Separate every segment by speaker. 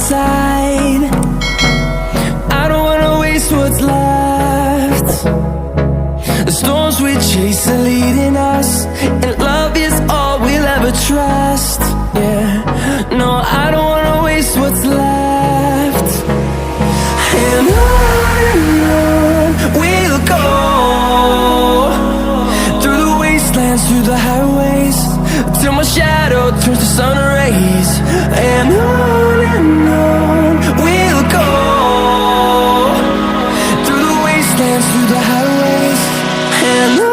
Speaker 1: inside. I don't wanna waste what's left. The storms we chase are leading us, and love is all we'll ever trust. Yeah, no, I don't wanna waste what's left. And on we'll go, through the wastelands, through the highways, till my shadow turns to sun rays. And on we'll go, through the wastelands, through the highways, and on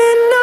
Speaker 1: we'll go.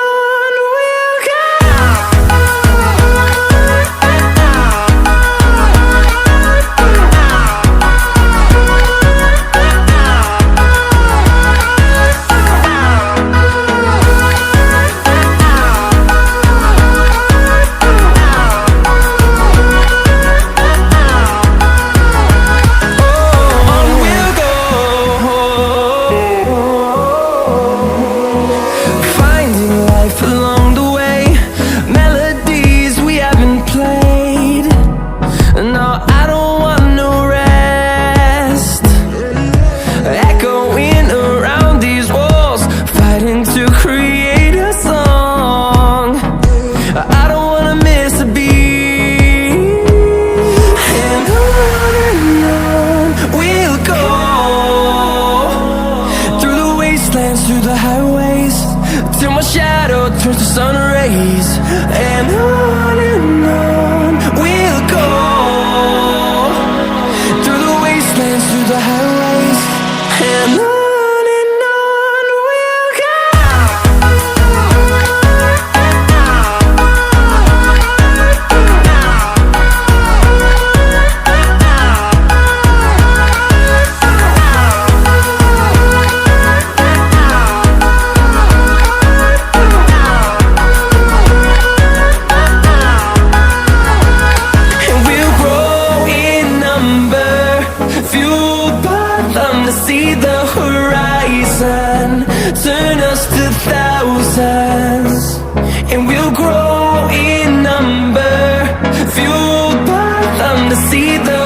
Speaker 1: Through the highways, till my shadow turns to sun rays. And on we'll go, through the wastelands, through the highways, and on we'll go. To see the horizon turn us to thousands, and we'll grow in number, fueled by them to see the